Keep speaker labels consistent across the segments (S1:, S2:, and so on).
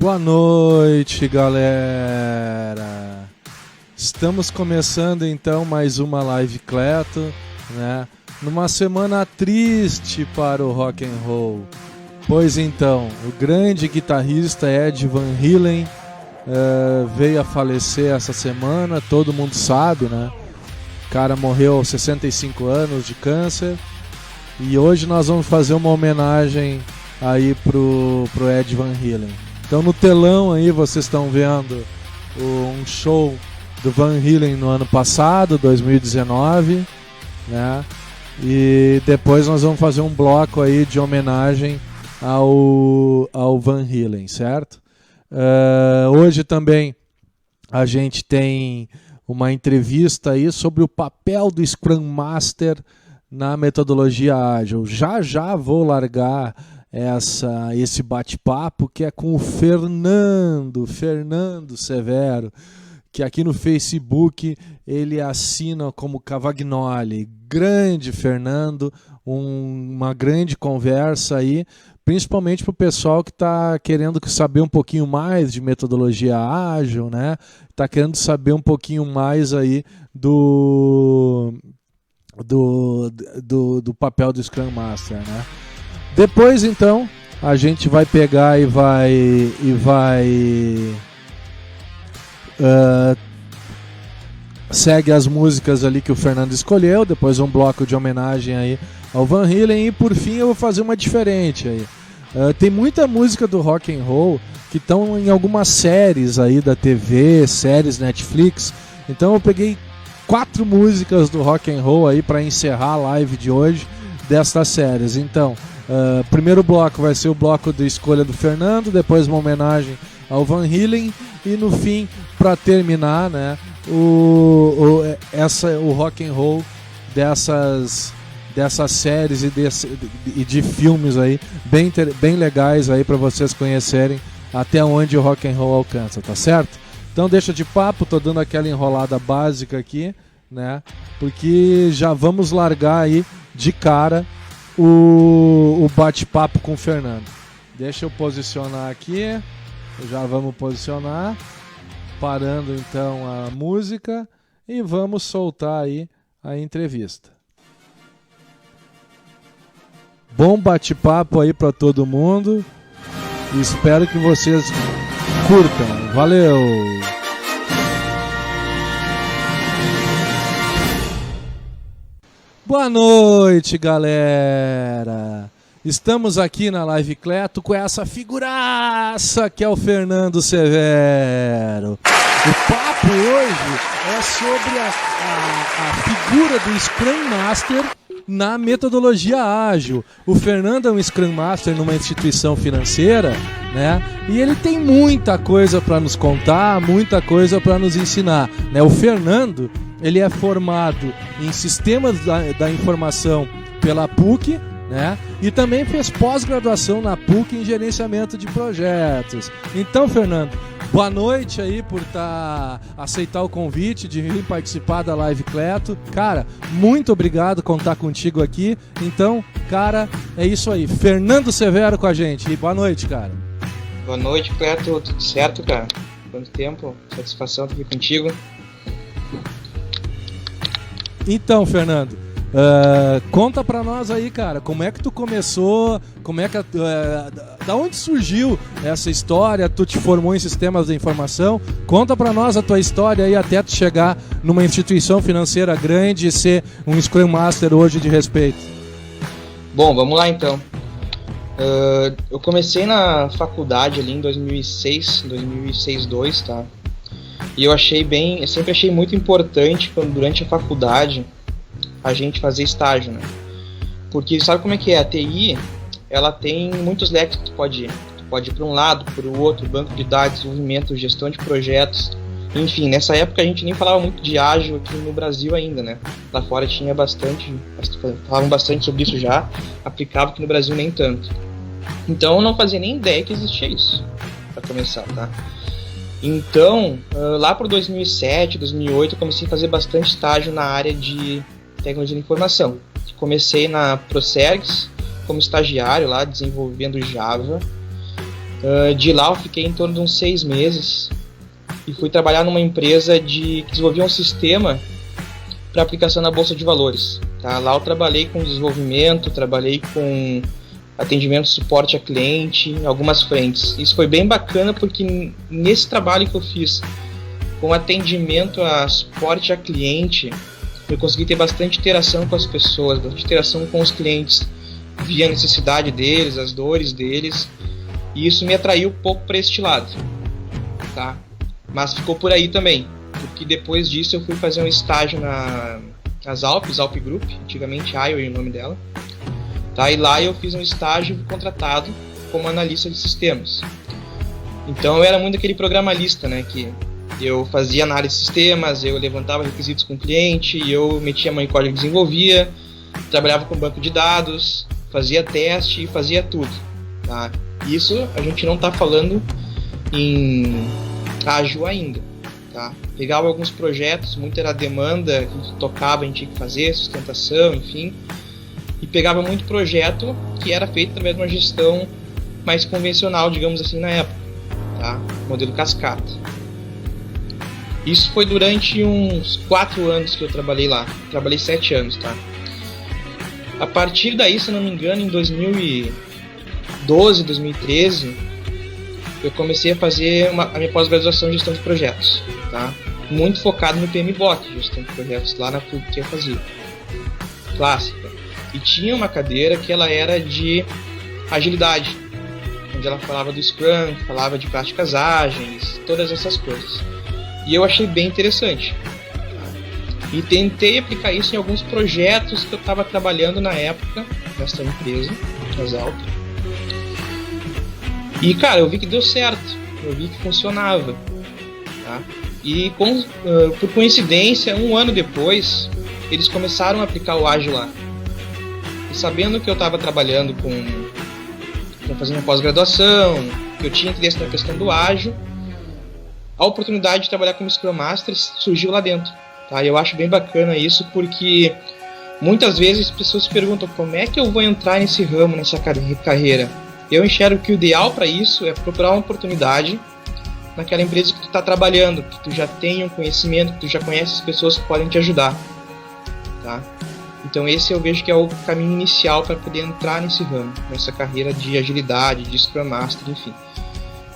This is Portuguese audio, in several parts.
S1: Boa noite, galera. Estamos começando então mais uma Live Cleto, né? Numa semana triste para o rock and roll. Pois então, o grande guitarrista Ed Van Halen veio a falecer essa semana, todo mundo sabe, né? O cara morreu aos 65 anos de câncer. E hoje nós vamos fazer uma homenagem aí pro Ed Van Halen. Então no telão aí vocês estão vendo um show do Van Halen no ano passado, 2019, né? E depois nós vamos fazer um bloco aí de homenagem ao Van Halen, certo? Hoje também a gente tem uma entrevista aí sobre o papel do Scrum Master na metodologia ágil. Já vou largar esse bate-papo que é com o Fernando Severo, que aqui no Facebook ele assina como Cavagnoli. Grande Fernando, uma grande conversa aí, principalmente para o pessoal que está querendo saber um pouquinho mais de metodologia ágil, né? Está querendo saber um pouquinho mais aí do papel do Scrum Master, né? Depois então a gente vai pegar e vai segue as músicas ali que o Fernando escolheu, depois um bloco de homenagem aí ao Van Halen e por fim eu vou fazer uma diferente aí. Tem muita música do rock and roll que estão em algumas séries aí da TV, séries Netflix, então eu peguei 4 músicas do rock and roll aí para encerrar a live de hoje destas séries. Então, primeiro bloco vai ser o bloco de escolha do Fernando, depois uma homenagem ao Van Halen e no fim, para terminar, né, o rock and roll dessas séries e de filmes aí bem legais aí para vocês conhecerem até onde o rock and roll alcança, tá certo? Então deixa de papo, tô dando aquela enrolada básica aqui, né? Porque já vamos largar aí de cara o bate-papo com o Fernando. Deixa eu posicionar aqui, já vamos posicionar, parando então a música e vamos soltar aí a entrevista. Bom bate-papo aí para todo mundo, espero que vocês curtam. Valeu! Boa noite, galera! Estamos aqui na Live Cleto com essa figuraça que é o Fernando Severo. O papo hoje é sobre a figura do Scrum Master na metodologia ágil. O Fernando é um Scrum Master numa instituição financeira, né? E ele tem muita coisa para nos contar, muita coisa para nos ensinar, né? O Fernando, ele é formado em sistemas da informação pela PUC, né? E também fez pós-graduação na PUC em gerenciamento de projetos. Então, Fernando, boa noite aí por aceitar o convite de vir participar da Live Cleto. Cara, muito obrigado por contar contigo aqui. Então, cara, é isso aí. Fernando Severo com a gente. E boa noite, cara.
S2: Boa noite, Cleto. Tudo certo, cara? Quanto tempo? Satisfação estar aqui contigo.
S1: Então, Fernando, conta pra nós aí, cara, como é que tu começou, da onde surgiu essa história, tu te formou em sistemas de informação, conta pra nós a tua história aí até tu chegar numa instituição financeira grande e ser um Scrum Master hoje de respeito.
S2: Bom, vamos lá então. Eu comecei na faculdade ali em 2006-2002, tá? E eu sempre achei muito importante durante a faculdade a gente fazer estágio, né? Porque sabe como é que é? A TI, ela tem muitos leques que tu pode ir. Tu pode ir para um lado, para o outro, banco de dados, desenvolvimento, gestão de projetos. Enfim, nessa época a gente nem falava muito de ágil aqui no Brasil ainda, né? Lá fora tinha falavam bastante sobre isso já, aplicava aqui no Brasil nem tanto. Então eu não fazia nem ideia que existia isso, para começar, tá? Então, lá por 2007, 2008, eu comecei a fazer bastante estágio na área de tecnologia de informação. Comecei na Procergs como estagiário lá, desenvolvendo Java. De lá eu fiquei em torno de uns 6 meses e fui trabalhar numa empresa que desenvolvia um sistema para aplicação na Bolsa de Valores. Tá? Lá eu trabalhei com desenvolvimento, trabalhei com atendimento, suporte a cliente, em algumas frentes. Isso foi bem bacana porque nesse trabalho que eu fiz com atendimento a suporte a cliente, eu consegui ter bastante interação com as pessoas, bastante interação com os clientes, via a necessidade deles, as dores deles, e isso me atraiu um pouco para este lado, tá? Mas ficou por aí também, porque depois disso eu fui fazer um estágio nas Alp Group, antigamente Iowa é o nome dela, tá? E lá eu fiz um estágio contratado como analista de sistemas. Então eu era muito aquele programalista, né, que eu fazia análise de sistemas, eu levantava requisitos com o cliente, eu metia a mão em código e desenvolvia, trabalhava com banco de dados, fazia teste, fazia tudo, tá? Isso a gente não está falando em ágil ainda, tá? Pegava alguns projetos, muita era demanda que a gente tocava, a gente tinha que fazer, sustentação, enfim, e pegava muito projeto que era feito através de uma gestão mais convencional, digamos assim, na época, tá? Modelo cascata. Isso foi durante uns 4 anos que eu trabalhei lá. Trabalhei 7 anos, tá? A partir daí, se não me engano, em 2012, 2013, eu comecei a fazer a minha pós-graduação em gestão de projetos, tá? Muito focado no PMBOK, gestão de projetos, lá na PUC que eu fazia. Clássica. E tinha uma cadeira que ela era de agilidade, onde ela falava do Scrum, falava de práticas ágeis, todas essas coisas. E eu achei bem interessante. E tentei aplicar isso em alguns projetos que eu estava trabalhando na época, nessa empresa, nas Alp. E, cara, eu vi que deu certo. Eu vi que funcionava. Tá? E, por coincidência, 1 ano depois, eles começaram a aplicar o Ágil lá. E sabendo que eu estava trabalhando fazendo uma pós-graduação, que eu tinha interesse na questão do Ágil, a oportunidade de trabalhar como Scrum Master surgiu lá dentro, tá? E eu acho bem bacana isso porque muitas vezes as pessoas se perguntam como é que eu vou entrar nesse ramo, nessa carreira. Eu enxergo que o ideal para isso é procurar uma oportunidade naquela empresa que tu está trabalhando, que tu já tem um conhecimento, que tu já conhece as pessoas que podem te ajudar, tá? Então esse eu vejo que é o caminho inicial para poder entrar nesse ramo, nessa carreira de agilidade, de Scrum Master, enfim.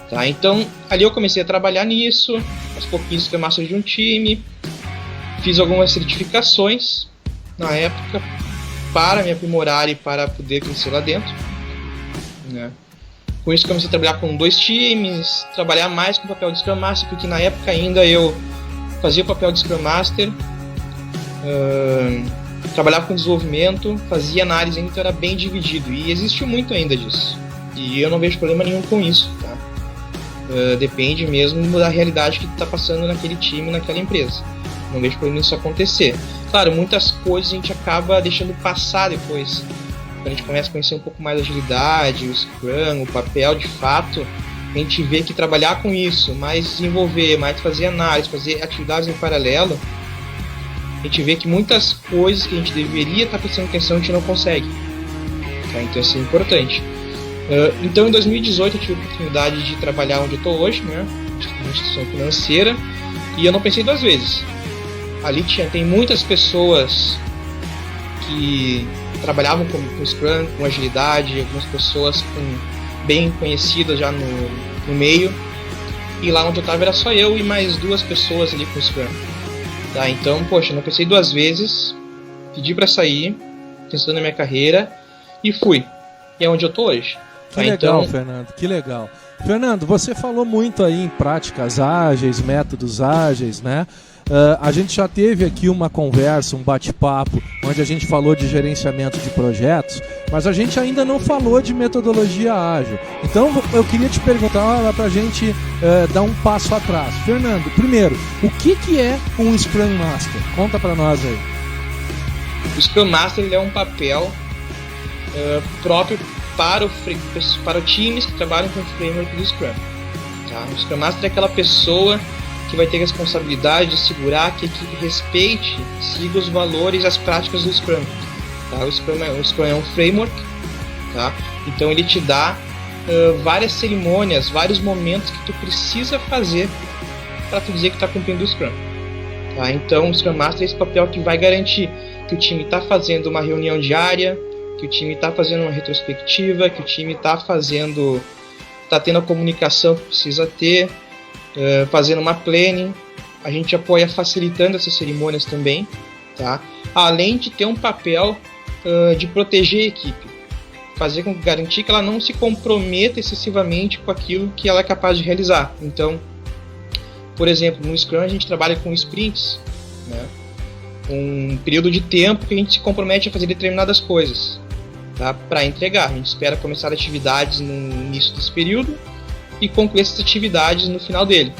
S2: Tá, então, ali eu comecei a trabalhar nisso, aos pouquinhos Scrum Master de um time, fiz algumas certificações na época para me aprimorar e para poder crescer lá dentro, né? Com isso comecei a trabalhar com 2 times, trabalhar mais com o papel de Scrum Master, porque na época ainda eu fazia o papel de Scrum Master, trabalhava com desenvolvimento, fazia análise, então era bem dividido, e existe muito ainda disso, e eu não vejo problema nenhum com isso, tá? Depende mesmo da realidade que tu está passando naquele time, naquela empresa. Não vejo problema nisso acontecer. Claro, muitas coisas a gente acaba deixando passar depois. Quando a gente começa a conhecer um pouco mais a agilidade, o Scrum, o papel de fato, a gente vê que trabalhar com isso, mais desenvolver, mais fazer análise, fazer atividades em paralelo, a gente vê que muitas coisas que a gente deveria estar prestando atenção a gente não consegue. Tá? Então isso é importante. Então em 2018 eu tive a oportunidade de trabalhar onde eu estou hoje, né, uma instituição financeira, e eu não pensei 2 vezes. Ali tem muitas pessoas que trabalhavam com Scrum, com agilidade, algumas pessoas bem conhecidas já no meio, e lá onde eu estava era só eu e mais 2 pessoas ali com Scrum. Tá, então, poxa, eu não pensei 2 vezes, pedi para sair, pensando na minha carreira, e fui. E é onde eu estou hoje.
S1: Que legal, então... Fernando, que legal. Fernando, você falou muito aí em práticas ágeis, métodos ágeis, né? A gente já teve aqui uma conversa, um bate-papo, onde a gente falou de gerenciamento de projetos, mas a gente ainda não falou de metodologia ágil. Então eu queria te perguntar para a gente dar um passo atrás. Fernando, primeiro, o que é um Scrum Master? Conta para nós aí.
S2: O Scrum Master ele é um papel próprio para times que trabalham com o framework do Scrum. Tá? O Scrum Master é aquela pessoa que vai ter a responsabilidade de segurar que a equipe respeite, siga os valores e as práticas do Scrum. Tá? O Scrum é um framework, tá? Então ele te dá várias cerimônias, vários momentos que tu precisa fazer para tu dizer que está cumprindo o Scrum. Tá? Então, o Scrum Master é esse papel que vai garantir que o time está fazendo uma reunião diária, que o time está fazendo uma retrospectiva, que o time está tendo a comunicação que precisa ter, fazendo uma planning. A gente apoia facilitando essas cerimônias também, tá? Além de ter um papel de proteger a equipe, garantir que ela não se comprometa excessivamente com aquilo que ela é capaz de realizar. Então, por exemplo, no Scrum a gente trabalha com sprints, né? Um período de tempo que a gente se compromete a fazer determinadas coisas, tá? Para entregar. A gente espera começar atividades no início desse período e concluir essas atividades no final dele.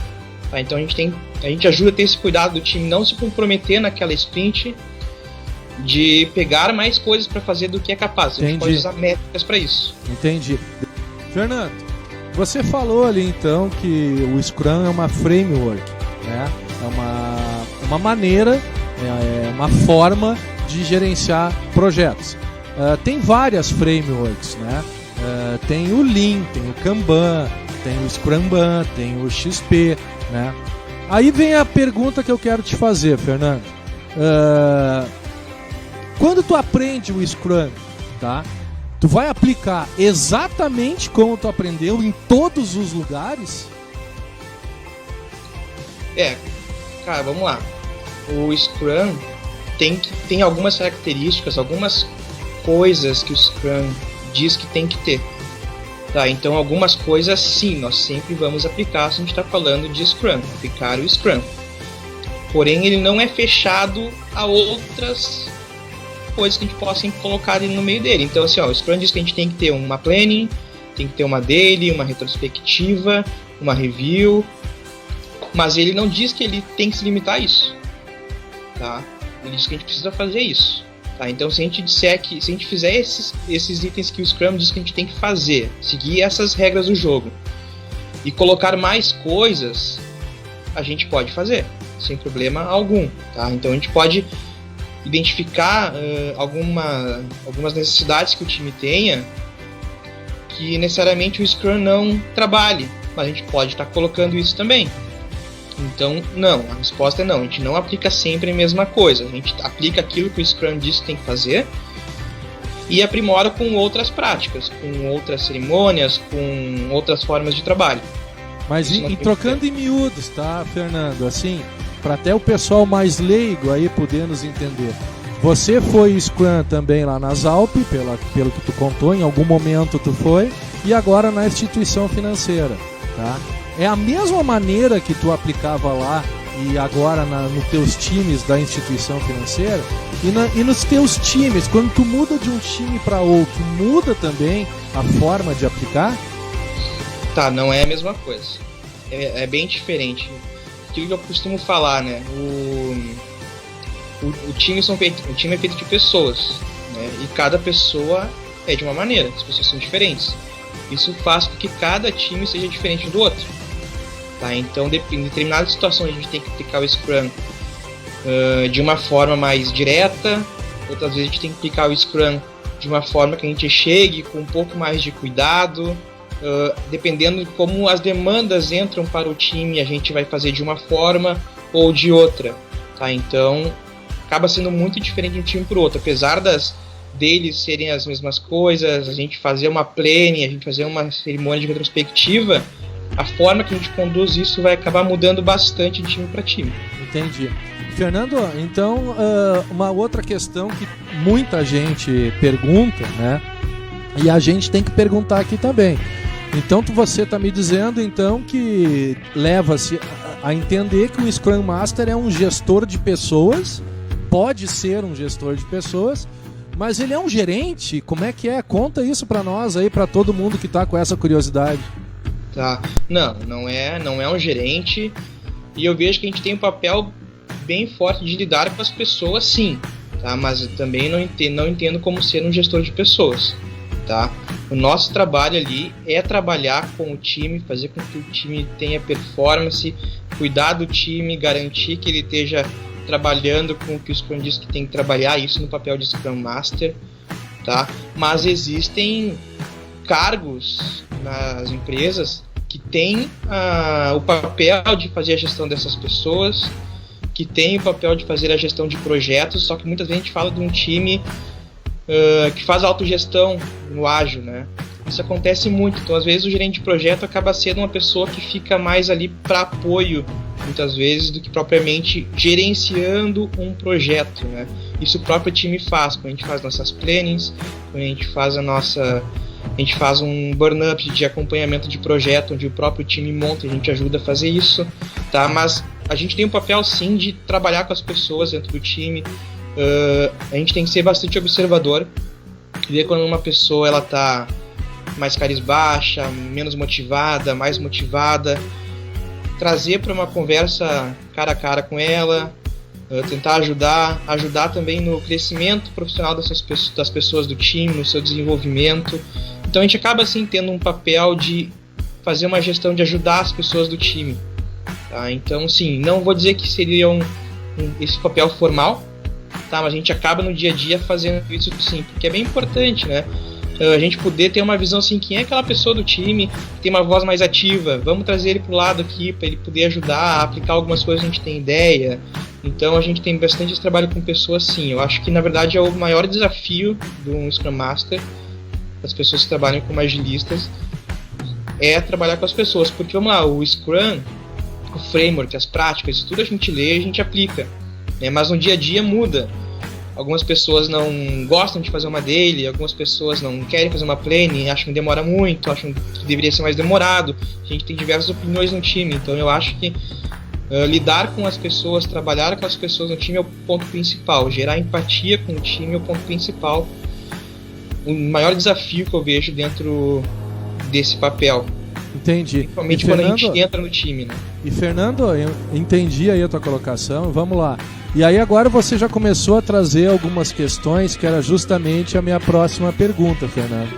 S2: Tá? Então a gente ajuda a ter esse cuidado do time não se comprometer naquela sprint, de pegar mais coisas para fazer do que é capaz. A gente pode usar métricas para isso.
S1: Entendi. Fernando, você falou ali então que o Scrum é uma framework, né? É uma maneira, uma forma de gerenciar projetos. Tem várias frameworks, né? Tem o Lean, tem o Kanban, tem o Scrumban, tem o XP, né? Aí vem a pergunta que eu quero te fazer, Fernando. Quando tu aprende o Scrum, tá? Tu vai aplicar exatamente como tu aprendeu em todos os lugares?
S2: Cara, vamos lá. O Scrum tem algumas características, algumas coisas que o Scrum diz que tem que ter. Tá, então algumas coisas sim, nós sempre vamos aplicar se a gente está falando de Scrum, aplicar o Scrum. Porém, ele não é fechado a outras coisas que a gente possa colocar ali no meio dele. Então, assim, o Scrum diz que a gente tem que ter uma planning, tem que ter uma daily, uma retrospectiva, uma review, mas ele não diz que ele tem que se limitar a isso. Tá? Ele diz que a gente precisa fazer isso. Tá? Então, se a gente fizer esses itens que o Scrum diz que a gente tem que fazer, seguir essas regras do jogo e colocar mais coisas, a gente pode fazer, sem problema algum. Tá? Então, a gente pode identificar algumas necessidades que o time tenha que necessariamente o Scrum não trabalhe, mas a gente pode estar colocando isso também. Então, não, a resposta é não, a gente não aplica sempre a mesma coisa, a gente aplica aquilo que o Scrum diz que tem que fazer e aprimora com outras práticas, com outras cerimônias, com outras formas de trabalho.
S1: Mas trocando em miúdos, tá, Fernando? Assim, para até o pessoal mais leigo aí poder nos entender. Você foi Scrum também lá nas Alp, pelo que tu contou, em algum momento tu foi, e agora na instituição financeira, tá? É a mesma maneira que tu aplicava lá e agora nos teus times da instituição financeira? E nos teus times, quando tu muda de um time para outro, muda também a forma de aplicar?
S2: Tá, não é a mesma coisa. É bem diferente. Aquilo que eu costumo falar, né? O time é feito de pessoas, né? E cada pessoa é de uma maneira, as pessoas são diferentes. Isso faz com que cada time seja diferente do outro. Tá? Então, em determinadas situações, a gente tem que aplicar o Scrum de uma forma mais direta, outras vezes a gente tem que aplicar o Scrum de uma forma que a gente chegue com um pouco mais de cuidado. Dependendo de como as demandas entram para o time, a gente vai fazer de uma forma ou de outra. Tá? Então, acaba sendo muito diferente de um time para o outro. Apesar deles serem as mesmas coisas, a gente fazer uma planning, a gente fazer uma cerimônia de retrospectiva, a forma que a gente conduz isso vai acabar mudando bastante de time para time.
S1: Entendi. Fernando, então, uma outra questão que muita gente pergunta, né? E a gente tem que perguntar aqui também. Então você está me dizendo então que leva-se a entender que o Scrum Master é um gestor de pessoas, pode ser um gestor de pessoas, mas ele é um gerente? Como é que é? Conta isso para nós aí, para todo mundo que está com essa curiosidade.
S2: Tá. Não é um gerente, e eu vejo que a gente tem um papel bem forte de lidar com as pessoas, sim, tá? Mas eu também não entendo como ser um gestor de pessoas. Tá? O nosso trabalho ali é trabalhar com o time, fazer com que o time tenha performance, cuidar do time, garantir que ele esteja trabalhando com o que o Scrum diz que tem que trabalhar, isso no papel de Scrum Master, tá? Mas existem cargos nas empresas que tem o papel de fazer a gestão dessas pessoas, que tem o papel de fazer a gestão de projetos, só que muitas vezes a gente fala de um time que faz autogestão no ágil, né? Isso acontece muito, então às vezes o gerente de projeto acaba sendo uma pessoa que fica mais ali para apoio, muitas vezes, do que propriamente gerenciando um projeto, né? Isso o próprio time faz, quando a gente faz nossas plannings, quando a gente faz um burn-up de acompanhamento de projeto, onde o próprio time monta e a gente ajuda a fazer isso, tá? Mas a gente tem um papel sim de trabalhar com as pessoas dentro do time. A gente tem que ser bastante observador, ver quando uma pessoa ela tá mais carisbaixa, menos motivada, mais motivada, trazer para uma conversa cara a cara com ela, tentar ajudar também no crescimento profissional das pessoas do time, no seu desenvolvimento. Então a gente acaba assim tendo um papel de fazer uma gestão de ajudar as pessoas do time, tá? Então sim, não vou dizer que seria esse papel formal, tá? Mas a gente acaba no dia a dia fazendo isso sim, porque é bem importante, né? A gente poder ter uma visão assim, quem é aquela pessoa do time que tem uma voz mais ativa, vamos trazer ele pro lado aqui para ele poder ajudar a aplicar algumas coisas que a gente tem ideia. Então a gente tem bastante esse trabalho com pessoas sim. Eu acho que na verdade é o maior desafio de um Scrum Master, das pessoas que trabalham como agilistas, é trabalhar com as pessoas, porque vamos lá, o Scrum, o framework, as práticas, tudo a gente lê e a gente aplica, né? Mas no dia a dia muda. Algumas pessoas não gostam de fazer uma daily, algumas pessoas não querem fazer uma planning, acham que demora muito, acham que deveria ser mais demorado. A gente tem diversas opiniões no time, então eu acho que lidar com as pessoas, trabalhar com as pessoas no time é o ponto principal, gerar empatia com o time é o ponto principal. O maior desafio que eu vejo dentro desse papel.
S1: Entendi.
S2: Principalmente quando a gente entra no time, né?
S1: E Fernando, eu entendi aí a tua colocação, vamos lá. E aí agora você já começou a trazer algumas questões que era justamente a minha próxima pergunta, Fernando.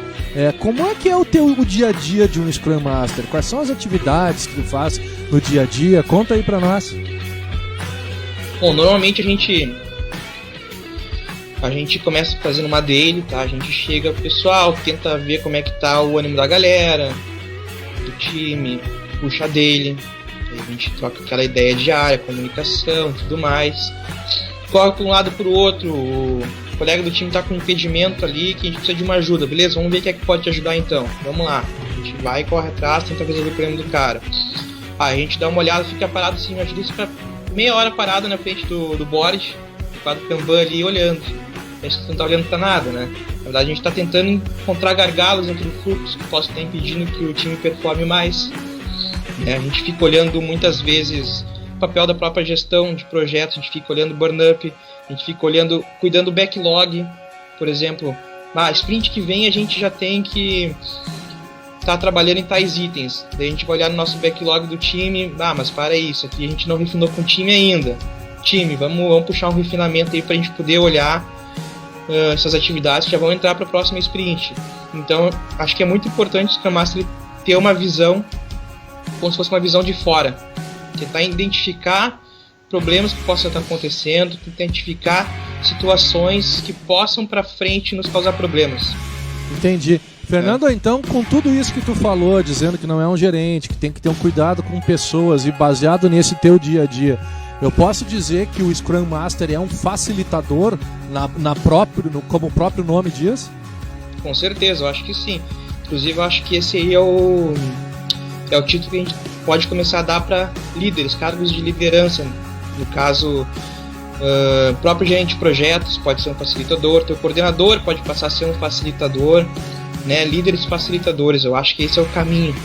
S1: Como é que é o dia a dia de um Scrum Master? Quais são as atividades que tu faz no dia a dia? Conta aí pra nós.
S2: Bom, normalmente a gente começa fazendo uma daily, tá? A gente chega pessoal, tenta ver como é que tá o ânimo da galera, do time, puxa a daily. A gente troca aquela ideia diária, comunicação e tudo mais. Corre para um lado para o outro, o colega do time está com um impedimento ali que a gente precisa de uma ajuda, beleza? Vamos ver quem é que pode te ajudar então. Vamos lá. A gente vai, corre atrás, tenta resolver o problema do cara. A gente dá uma olhada, fica parado assim, ajuda isso para meia hora parado na frente do board, do quadro Kanban ali olhando. A gente não está olhando para nada, né? Na verdade a gente está tentando encontrar gargalos dentro do fluxo que possam estar impedindo que o time performe mais. A gente fica olhando muitas vezes o papel da própria gestão de projetos, a gente fica olhando burn-up, a gente fica olhando, cuidando do backlog, por exemplo. Sprint que vem a gente já tem que estar trabalhando em tais itens. Daí a gente vai olhar no nosso backlog do time, mas para isso aqui a gente não refinou com o time ainda. Time, vamos puxar um refinamento aí para a gente poder olhar essas atividades que já vão entrar para a próxima sprint. Então acho que é muito importante o Scrum Master ter uma visão como se fosse uma visão de fora, tentar identificar problemas que possam estar acontecendo, tentar identificar situações que possam para frente nos causar problemas.
S1: Entendi. Fernando, então, com tudo isso que tu falou, dizendo que não é um gerente, que tem que ter um cuidado com pessoas e baseado nesse teu dia a dia, eu posso dizer que o Scrum Master é um facilitador como o próprio nome diz?
S2: Com certeza, eu acho que sim. Inclusive, eu acho que esse aí é o título que a gente pode começar a dar para líderes, cargos de liderança. No caso, próprio gerente de projetos pode ser um facilitador, teu coordenador pode passar a ser um facilitador, né? Líderes facilitadores, eu acho que esse é o caminho.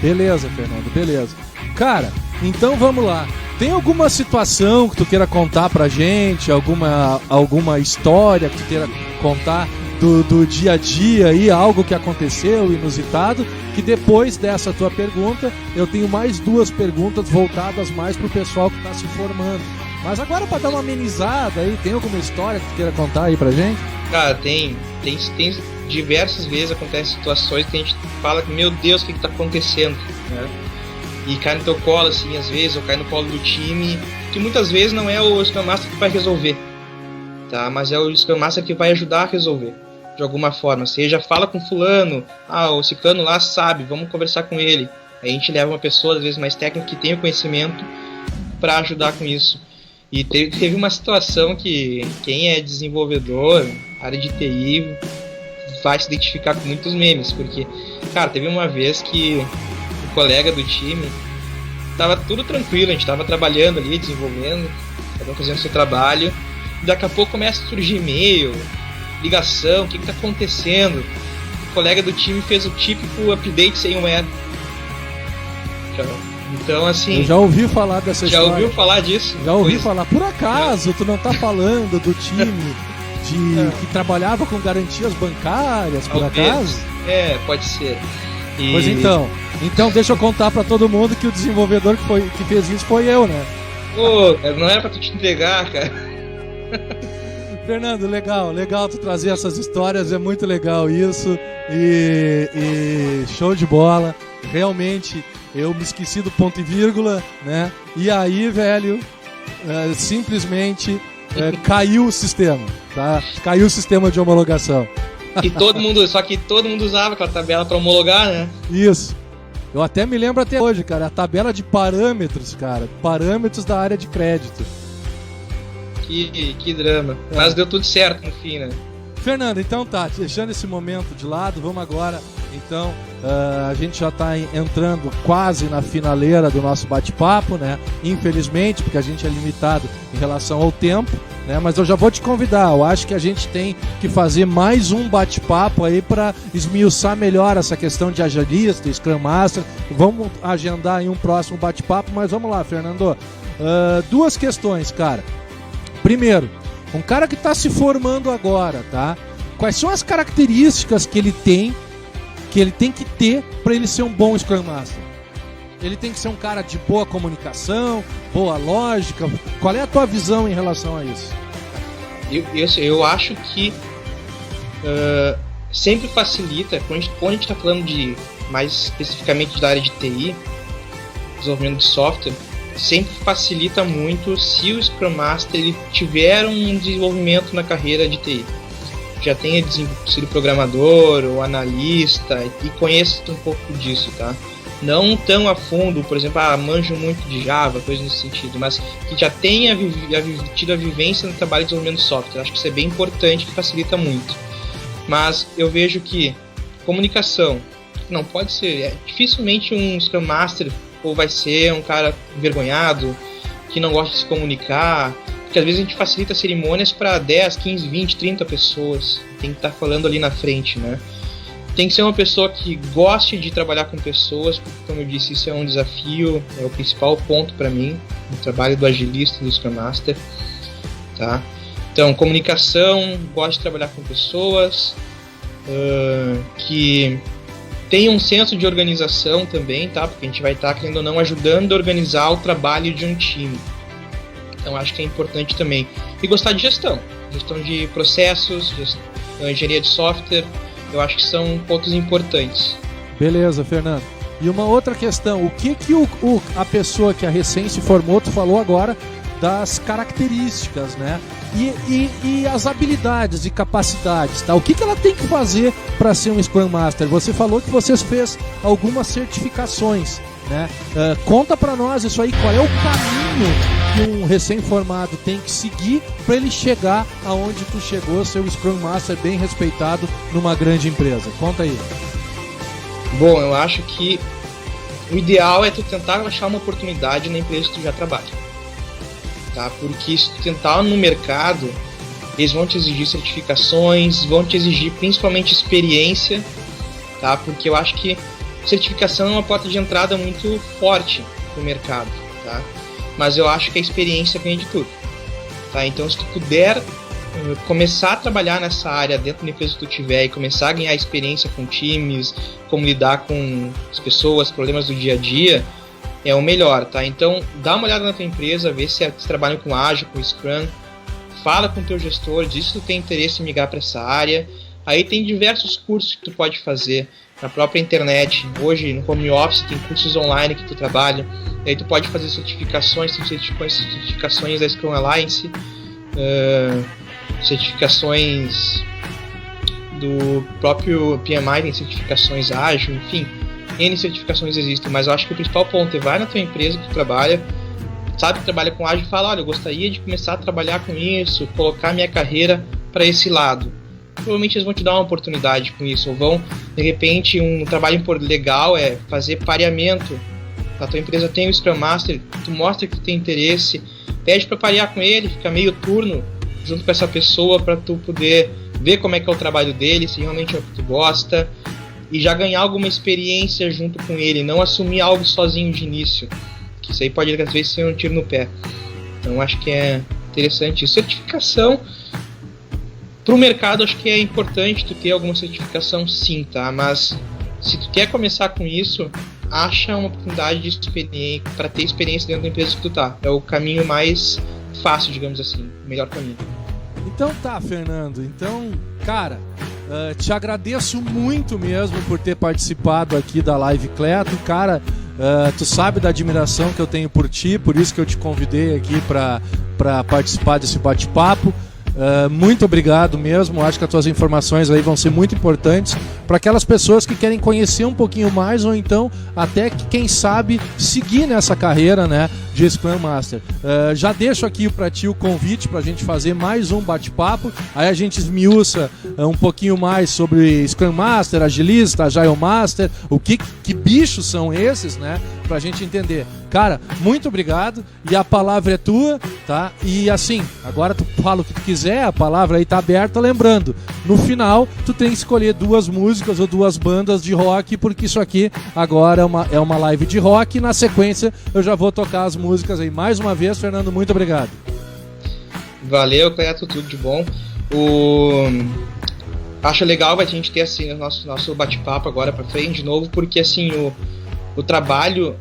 S1: Beleza, Fernando, beleza. Cara, então vamos lá. Tem alguma situação que tu queira contar pra gente? Alguma história que tu queira contar do dia a dia aí, algo que aconteceu inusitado, que depois dessa tua pergunta eu tenho mais duas perguntas voltadas mais pro pessoal que está se formando. Mas agora, para dar uma amenizada aí, tem alguma história que tu queira contar aí pra gente? Cara, tem diversas vezes acontecem situações que a gente fala que, meu Deus, o que tá acontecendo, né? E cai no teu colo, assim, às vezes, ou cai no colo do time, que muitas vezes não é o Scrum Master que vai resolver, tá? Mas é o Scrum Master que vai ajudar a resolver.
S2: de alguma forma, seja fala com fulano, o ciclano lá sabe, vamos conversar com ele. Aí a gente leva uma pessoa, às vezes mais técnica, que tem o conhecimento para ajudar com isso. E teve uma situação que quem é desenvolvedor, área de TI, vai se identificar com muitos memes, porque, cara, teve uma vez que o colega do time tava tudo tranquilo, a gente tava trabalhando ali, desenvolvendo, tava fazendo seu trabalho, e daqui a pouco começa a surgir e-mail, ligação, o que tá acontecendo? O colega do time fez o típico update sem um erro. Então, assim...
S1: Eu já ouvi falar dessa história.
S2: Já ouviu falar disso?
S1: Já ouvi falar. Por acaso, tu não tá falando do time que trabalhava com garantias bancárias, por acaso?
S2: Pode ser.
S1: Pois então deixa eu contar pra todo mundo que o desenvolvedor que fez isso foi eu, né?
S2: Não era pra tu te entregar, cara.
S1: Fernando, legal tu trazer essas histórias, é muito legal isso, e show de bola. Realmente, eu me esqueci do ponto e vírgula, né? E aí, velho, simplesmente caiu o sistema, tá? Caiu o sistema de homologação.
S2: Só que todo mundo usava aquela tabela para homologar, né?
S1: Isso. Eu até me lembro até hoje, cara, a tabela de parâmetros, cara. Parâmetros da área de crédito.
S2: Que drama. Mas deu tudo certo no fim, né?
S1: Fernando, então tá, deixando esse momento de lado, vamos agora, então, a gente já tá entrando quase na finaleira do nosso bate-papo, né? Infelizmente, porque a gente é limitado em relação ao tempo, né? Mas eu já vou te convidar, eu acho que a gente tem que fazer mais um bate-papo aí para esmiuçar melhor essa questão de agilista, Scrum Master. Vamos agendar aí um próximo bate-papo, mas vamos lá, Fernando. Duas questões, cara. Primeiro, um cara que está se formando agora, tá? Quais são as características que ele tem que ter para ele ser um bom Scrum Master? Ele tem que ser um cara de boa comunicação, boa lógica. Qual é a tua visão em relação a isso?
S2: Eu acho que sempre facilita, quando a gente está falando de mais especificamente da área de TI, desenvolvimento de software, sempre facilita muito se o Scrum Master ele tiver um desenvolvimento na carreira de TI. Já tenha sido programador ou analista e conheça um pouco disso, tá? Não tão a fundo, por exemplo, manjo muito de Java, coisa nesse sentido, mas que já tenha tido a vivência no trabalho de desenvolvimento de software. Acho que isso é bem importante, que facilita muito. Mas eu vejo que comunicação não pode ser, dificilmente um Scrum Master ou vai ser um cara envergonhado, que não gosta de se comunicar, porque às vezes a gente facilita cerimônias para 10, 15, 20, 30 pessoas, tem que estar falando ali na frente, né? Tem que ser uma pessoa que goste de trabalhar com pessoas, porque, como eu disse, isso é um desafio, é o principal ponto para mim, no trabalho do agilista e do Scrum Master, tá? Então, comunicação, gosta de trabalhar com pessoas, que tem um senso de organização também, tá? Porque a gente vai estar, querendo ou não, ajudando a organizar o trabalho de um time. Então acho que é importante também. E gostar de gestão de processos, engenharia de software, eu acho que são pontos importantes.
S1: Beleza, Fernando. E uma outra questão, o que a pessoa que a recém se formou, tu falou agora, das características, né? E as habilidades e capacidades, tá? O que ela tem que fazer para ser um Scrum Master? Você falou que você fez algumas certificações, né? Conta para nós isso aí, qual é o caminho que um recém-formado tem que seguir para ele chegar aonde tu chegou, ser um Scrum Master bem respeitado numa grande empresa. Conta aí.
S2: Bom, eu acho que o ideal é tu tentar achar uma oportunidade na empresa que tu já trabalha. Tá? Porque se tu tentar no mercado, eles vão te exigir certificações, vão te exigir principalmente experiência, tá? Porque eu acho que certificação é uma porta de entrada muito forte no mercado, tá? Mas eu acho que a experiência vem de tudo, tá? Então se tu puder começar a trabalhar nessa área dentro da empresa que tu tiver e começar a ganhar experiência com times, como lidar com as pessoas, problemas do dia a dia, é o melhor, tá? Então, dá uma olhada na tua empresa, vê se eles trabalham com Agile, com Scrum, fala com o teu gestor, diz se tu tem interesse em migrar para essa área. Aí tem diversos cursos que tu pode fazer na própria internet. Hoje, no home office, tem cursos online que tu trabalha. Aí tu pode fazer certificações, tem certificações da Scrum Alliance, certificações do próprio PMI, tem certificações ágil, enfim, N certificações existem, mas eu acho que o principal ponto é vai na tua empresa que tu trabalha, sabe que trabalha com ágil e fala, olha, eu gostaria de começar a trabalhar com isso, colocar minha carreira para esse lado. Provavelmente eles vão te dar uma oportunidade com isso, ou vão, de repente, um trabalho legal é fazer pareamento. A tua empresa tem o Scrum Master, tu mostra que tu tem interesse, pede para parear com ele, fica meio turno junto com essa pessoa para tu poder ver como é que é o trabalho dele, se realmente é o que tu gosta, e já ganhar alguma experiência junto com ele, não assumir algo sozinho de início, que isso aí pode às vezes ser um tiro no pé. Então acho que é interessante. Certificação para o mercado, acho que é importante tu ter alguma certificação sim, tá? Mas se tu quer começar com isso, acha uma oportunidade de experiência para ter experiência dentro da empresa que tu tá. É o caminho mais fácil, digamos assim, o melhor caminho.
S1: Então tá, Fernando. Então, cara, te agradeço muito mesmo por ter participado aqui da Live Cleto. Cara, tu sabe da admiração que eu tenho por ti, por isso que eu te convidei aqui para participar desse bate-papo. Muito obrigado mesmo, acho que as tuas informações aí vão ser muito importantes para aquelas pessoas que querem conhecer um pouquinho mais ou então até que, quem sabe, seguir nessa carreira, né, de Scrum Master. Já deixo aqui para ti o convite para a gente fazer mais um bate-papo, aí a gente esmiuça um pouquinho mais sobre Scrum Master, Agilista, Agile Master, o que bichos são esses, né, para a gente entender. Cara, muito obrigado e a palavra é tua, tá? E assim, agora tu fala o que tu quiser, a palavra aí tá aberta, lembrando, no final tu tem que escolher 2 músicas ou 2 bandas de rock, porque isso aqui agora é uma live de rock e na sequência eu já vou tocar as músicas aí. Mais uma vez, Fernando, muito obrigado.
S2: Valeu, Cleto, tudo de bom. Acho legal a gente ter assim o nosso bate-papo agora pra frente de novo, porque assim, o trabalho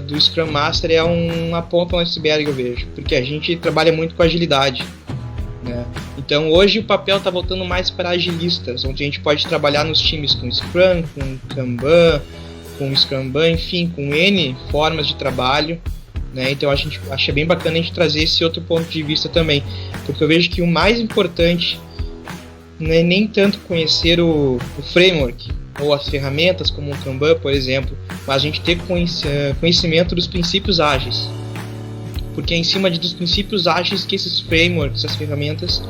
S2: do Scrum Master é uma ponta no iceberg, eu vejo, porque a gente trabalha muito com agilidade, né? Então hoje o papel está voltando mais para agilistas, onde a gente pode trabalhar nos times com Scrum, com Kanban, com Scrumban, enfim, com N formas de trabalho, né? Então a gente acha bem bacana a gente trazer esse outro ponto de vista também, porque eu vejo que o mais importante não é nem tanto conhecer o framework ou as ferramentas como o Kanban, por exemplo, mas a gente ter conhecimento dos princípios ágeis, porque é em cima dos princípios ágeis que esses frameworks, essas ferramentas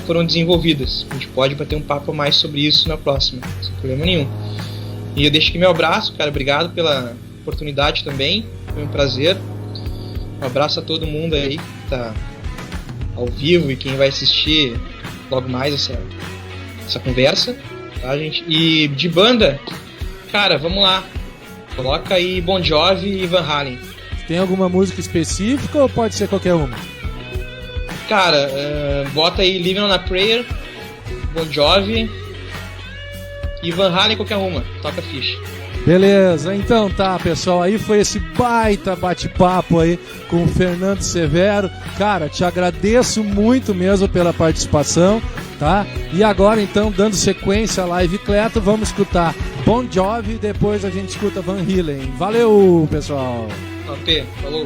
S2: foram desenvolvidas. A gente pode bater um papo mais sobre isso na próxima, sem problema nenhum. E eu deixo aqui meu abraço, cara, obrigado pela oportunidade também, foi um prazer. Um abraço a todo mundo aí que tá ao vivo e quem vai assistir logo mais essa conversa. Tá, gente? E de banda, cara, vamos lá. Coloca aí Bon Jovi e Van Halen.
S1: Tem alguma música específica ou pode ser qualquer uma?
S2: Cara, bota aí Living on a Prayer, Bon Jovi e Van Halen, qualquer uma. Toca a ficha.
S1: Beleza, então tá, pessoal, aí foi esse baita bate-papo aí com o Fernando Severo. Cara, te agradeço muito mesmo pela participação, tá? E agora, então, dando sequência à Live Cleto, vamos escutar Bon Jovi e depois a gente escuta Van Halen. Valeu, pessoal!
S2: Falou!